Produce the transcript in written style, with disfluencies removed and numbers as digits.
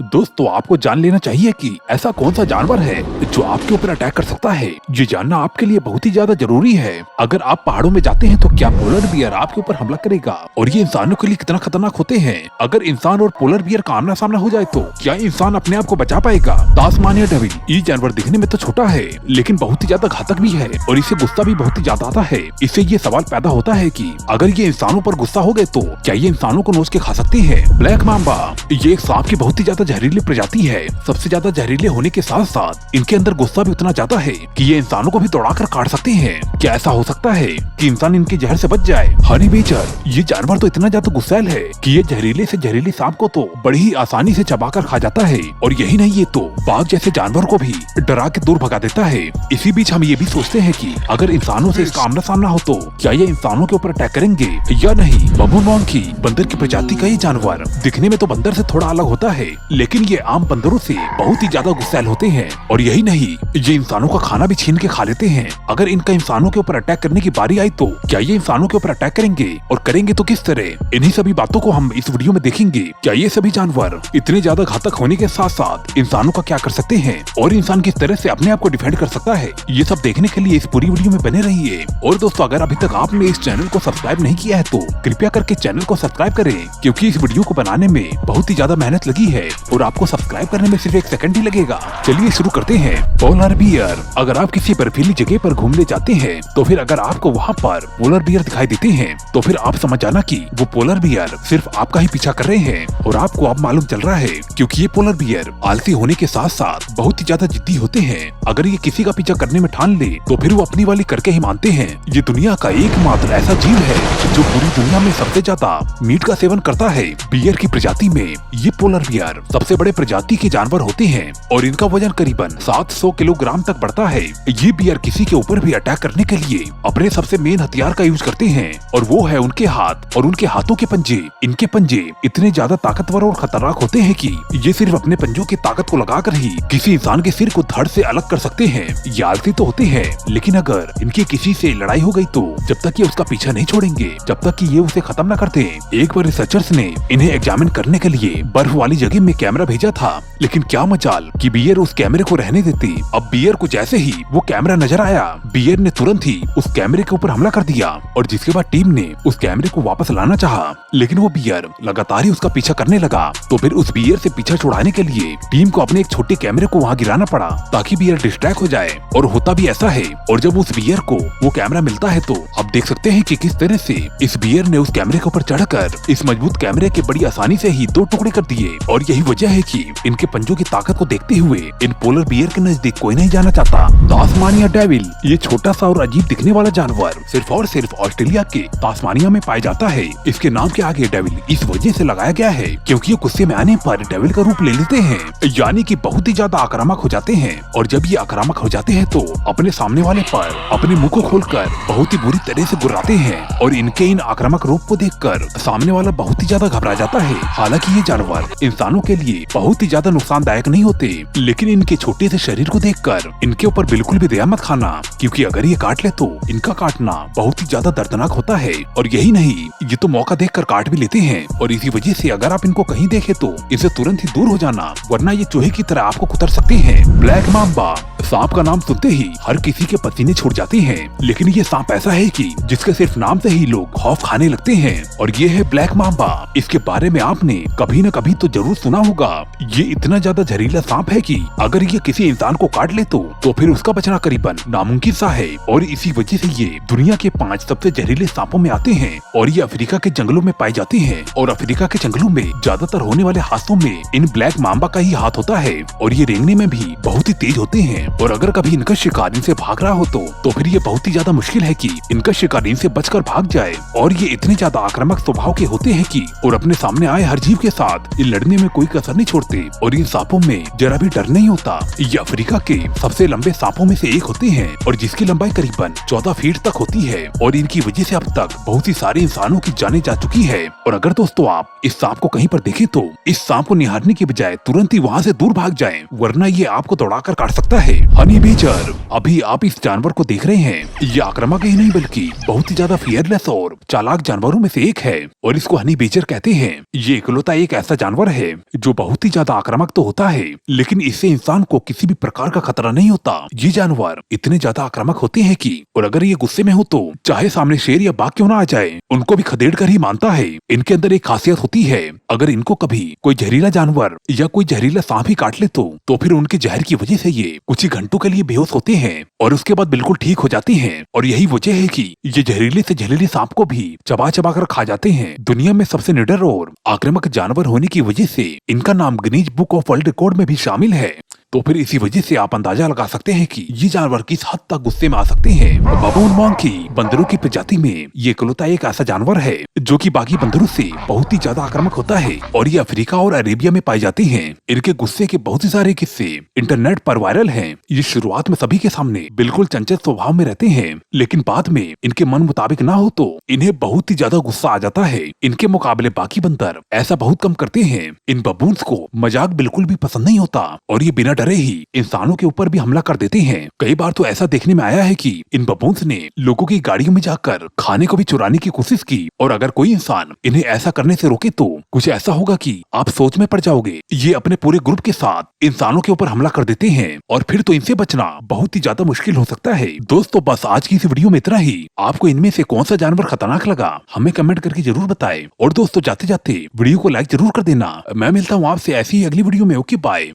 दोस्तों आपको जान लेना चाहिए कि ऐसा कौन सा जानवर है जो आपके ऊपर अटैक कर सकता है। ये जानना आपके लिए बहुत ही ज्यादा जरूरी है। अगर आप पहाड़ों में जाते हैं तो क्या पोलर बियर आपके ऊपर हमला करेगा और ये इंसानों के लिए कितना खतरनाक होते हैं। अगर इंसान और पोलर बियर का आमना सामना हो जाए तो क्या इंसान अपने आप को बचा पाएगा। तास्मानिया डेविल ये जानवर दिखने में तो छोटा है लेकिन बहुत ही ज्यादा घातक भी है और इसे गुस्सा भी बहुत ही ज्यादा आता है। इससे ये सवाल पैदा होता है कि अगर ये इंसानों पर गुस्सा हो गए तो क्या ये इंसानों को नोच के खा सकते हैं। ब्लैक मांबा ये एक सांप की बहुत ही ज्यादा जहरीली प्रजाति है। सबसे ज्यादा जहरीले होने के साथ साथ इनके अंदर गुस्सा भी उतना ज्यादा है कि ये इंसानों को भी दौड़ाकर काट सकते हैं। क्या ऐसा हो सकता है कि इंसान इनके जहर से बच जाए। हनी बेचर ये जानवर तो इतना ज्यादा गुस्सैल है कि ये जहरीले से जहरीले सांप को तो बड़ी ही आसानी से चबाकर खा जाता है और यही नहीं ये तो बाघ जैसे जानवर को भी डरा के दूर भगा देता है। इसी बीच हम ये भी सोचते हैं कि अगर इंसानों से इसका आमना सामना हो तो क्या ये इंसानों के ऊपर अटैक करेंगे या नहीं। बबून मॉन्की बंदर की प्रजाति का ये जानवर दिखने में तो बंदर से थोड़ा अलग होता है लेकिन ये आम बंदरों से बहुत ही ज्यादा गुस्सैल होते हैं और यही नहीं ये इंसानों का खाना भी छीन के खा लेते हैं। अगर इनका इंसानों के ऊपर अटैक करने की बारी आई तो क्या ये इंसानों के ऊपर अटैक करेंगे और करेंगे तो किस तरह। इन्हीं सभी बातों को हम इस वीडियो में देखेंगे। क्या ये सभी जानवर इतने ज्यादा घातक होने के साथ साथ इंसानों का क्या कर सकते हैं और इंसान किस तरह से अपने आप को डिफेंड कर सकता है। ये सब देखने के लिए इस पूरी वीडियो में बने रहिए। और दोस्तों अगर अभी तक आपने इस चैनल को सब्सक्राइब नहीं किया है तो कृपया करके चैनल को सब्सक्राइब करें क्योंकि इस वीडियो को बनाने में बहुत ही ज्यादा मेहनत लगी है और आपको सब्सक्राइब करने में सिर्फ 1 सेकंड ही लगेगा। चलिए शुरू करते हैं। पोलर बियर अगर आप किसी बर्फीली जगह पर घूमने जाते हैं तो फिर अगर आपको वहाँ पर पोलर बियर दिखाई देते हैं तो फिर आप समझ जाना कि वो पोलर बियर सिर्फ आपका ही पीछा कर रहे हैं और आपको अब मालूम चल रहा है क्योंकि ये पोलर बियर आलसी होने के साथ साथ बहुत ही ज्यादा जिद्दी होते हैं। अगर ये किसी का पीछा करने में ठान ले तो फिर वो अपनी वाली करके ही मानते हैं। ये दुनिया का एकमात्र ऐसा जीव है जो पूरी दुनिया में सबसे ज्यादा मीट का सेवन करता है। बियर की प्रजाति में ये पोलर बियर सबसे बड़े प्रजाति के जानवर होते हैं और इनका वजन करीबन 700 किलोग्राम तक बढ़ता है। ये बियर किसी के ऊपर भी अटैक करने के लिए अपने सबसे मेन हथियार का यूज करते हैं और वो है उनके हाथ और उनके हाथों के पंजे। इनके पंजे इतने ज्यादा ताकतवर और खतरनाक होते हैं कि ये सिर्फ अपने पंजों की ताकत को लगाकर ही किसी इंसान के सिर को धड़ से अलग कर सकते हैं। ये आलसी तो होते हैं लेकिन अगर इनकी किसी से लड़ाई हो गई तो जब तक ये उसका पीछा नहीं छोड़ेंगे जब तक कि ये उसे खत्म न कर दे। एक बार रिसर्चर्स ने इन्हें एग्जामिन करने के लिए बर्फ वाली जगह में कैमरा भेजा था लेकिन क्या मजाल कि बियर उस कैमरे को रहने देती। अब बियर को जैसे ही वो कैमरा नजर आया बियर ने तुरंत ही उस कैमरे के ऊपर हमला कर दिया और जिसके बाद टीम ने उस कैमरे को वापस लाना चाहा लेकिन वो बियर लगातार ही उसका पीछा करने लगा। तो फिर उस बियर से पीछा छुड़ाने के लिए टीम को अपने एक छोटे कैमरे को वहाँ गिराना पड़ा ताकि बियर डिस्ट्रैक्ट हो जाए और होता भी ऐसा है। और जब उस बियर को वो कैमरा मिलता है तो अब देख सकते हैं कि किस तरह से इस बियर ने उस कैमरे के ऊपर चढ़कर इस मजबूत कैमरे के बड़ी आसानी से ही 2 टुकड़े कर दिए। और यही वजह है कि इनके पंजों की ताकत को देखते हुए इन पोलर बियर के नजदीक कोई नहीं जाना चाहता। तास्मानिया डेविल ये छोटा सा और अजीब दिखने वाला जानवर सिर्फ और सिर्फ ऑस्ट्रेलिया के तास्मानिया में पाया जाता है। इसके नाम के आगे डेविल इस वजह से लगाया गया है क्योंकि ये गुस्से में आने पर डेविल का रूप ले लेते हैं यानी कि बहुत ही ज्यादा आक्रामक हो जाते हैं। और जब ये आक्रामक हो जाते हैं तो अपने सामने वाले पर अपने मुंह को खोलकर बहुत ही बुरी तरह से गुर्राते हैं और इनके इन आक्रामक रूप को देखकर सामने वाला बहुत ही ज्यादा घबरा जाता है। हालांकि ये जानवर इंसानों के लिए बहुत ही ज्यादा नुकसानदायक नहीं होते लेकिन इनके छोटे से शरीर को देखकर इनके ऊपर बिल्कुल भी दया मत खाना क्योंकि अगर ये काट ले तो इनका काटना बहुत ही ज्यादा दर्दनाक होता है। और यही नहीं ये तो मौका देखकर काट भी लेते हैं और इसी वजह से अगर आप इनको कहीं देखे तो इनसे तुरंत ही दूर हो जाना वरना ये चूहे की तरह आपको कुतर सकते हैं। ब्लैक मांबा सांप का नाम सुनते ही हर किसी के पसीने छूट जाते हैं लेकिन ये सांप ऐसा है कि जिसके सिर्फ नाम से ही लोग खौफ खाने लगते हैं और ये है ब्लैक मांबा। इसके बारे में आपने कभी न कभी तो जरूर सुना होगा। ये इतना ज्यादा जहरीला सांप है कि अगर ये किसी इंसान को काट ले तो फिर उसका बचना करीबन नामुमकिन सा है और इसी वजह से ये दुनिया के 5 सबसे जहरीले सांपों में आते हैं और ये अफ्रीका के जंगलों में पाए जाते हैं। और अफ्रीका के जंगलों में ज्यादातर होने वाले हादसों में इन ब्लैक मांबा का ही हाथ होता है और ये रेंगने में भी बहुत ही तेज होते हैं और अगर कभी इनका शिकार इनसे भाग रहा हो तो फिर ये बहुत ही ज्यादा मुश्किल है कि इनका शिकार इनसे बचकर भाग जाए। और ये इतने ज्यादा आक्रामक स्वभाव के होते हैं कि और अपने सामने आए हर जीव के साथ ये लड़ने में कोई कसर नहीं छोड़ते और इन सांपों में जरा भी डर नहीं होता। ये अफ्रीका के सबसे लंबे सांपों में से एक होते हैं और जिसकी लंबाई करीबन 14 फीट तक होती है और इनकी वजह से अब तक बहुत ही सारे इंसानों की जाने जा चुकी है। और अगर दोस्तों आप इस सांप को कहीं पर देखें तो इस सांप को निहारने के बजाय तुरंत ही वहाँ से दूर भाग जाएं वरना ये आपको दौड़ाकर काट सकता है। हनी बेचर, अभी आप इस जानवर को देख रहे हैं, ये आक्रामक ही नहीं बल्कि बहुत ही ज्यादा फियरलेस और चालाक जानवरों में से एक है और इसको हनी बेचर कहते हैं। ये इकलौता एक ऐसा जानवर है जो बहुत ही ज्यादा आक्रामक तो होता है, लेकिन इससे इंसान को किसी भी प्रकार का खतरा नहीं होता। ये जानवर इतने ज्यादा आक्रामक होते हैं कि और अगर ये गुस्से में हो तो चाहे सामने शेर या बाघ क्यों ना आ जाए, उनको भी खदेड़ कर ही मानता है। इनके अंदर एक खासियत होती है, अगर इनको कभी कोई जहरीला जानवर या कोई जहरीला सांप ही काट ले तो फिर उनके जहर की वजह से ये कुछ ही घंटों के लिए बेहोश होते हैं और उसके बाद बिल्कुल ठीक हो जाते हैं। और यही वजह है कि ये जहरीले से जहरीले सांप को भी चबा चबा कर खा जाते हैं। दुनिया में सबसे निडर और आक्रामक जानवर होने की वजह से इनका नाम Guinness book of world record में भी शामिल है। तो फिर इसी वजह से आप अंदाजा लगा सकते हैं कि ये जानवर किस हद तक गुस्से में आ सकते हैं। बबून मॉन्की बंदरों की प्रजाति में ये इकलौता एक ऐसा जानवर है जो कि बाकी बंदरों से बहुत ही ज्यादा आक्रामक होता है और ये अफ्रीका और अरेबिया में पाए जाते हैं। इनके गुस्से के बहुत ही सारे किस्से इंटरनेट पर वायरल हैं। ये शुरुआत में सभी के सामने बिल्कुल चंचल स्वभाव में रहते हैं, लेकिन बाद में इनके मन मुताबिक ना हो तो इन्हें बहुत ही ज्यादा गुस्सा आ जाता है। इनके मुकाबले बाकी बंदर ऐसा बहुत कम करते हैं। इन बबून्स को मजाक बिल्कुल भी पसंद नहीं होता और ये बिना डरे ही इंसानों के ऊपर भी हमला कर देते हैं। कई बार तो ऐसा देखने में आया है कि इन बबून्स ने लोगों की गाड़ियों में जाकर खाने को भी चुराने की कोशिश की और अगर कोई इंसान इन्हें ऐसा करने से रोके तो कुछ ऐसा होगा कि आप सोच में पड़ जाओगे। ये अपने पूरे ग्रुप के साथ इंसानों के ऊपर हमला कर देते हैं और फिर तो इनसे बचना बहुत ही ज्यादा मुश्किल हो सकता है। दोस्तों बस आज की इस वीडियो में इतना ही। आपको इनमें से कौन सा जानवर खतरनाक लगा हमें कमेंट करके जरूर बताएं और दोस्तों जाते जाते वीडियो को लाइक जरूर कर देना। मैं मिलता हूँ आपसे ऐसी ही अगली वीडियो में। Okay bye.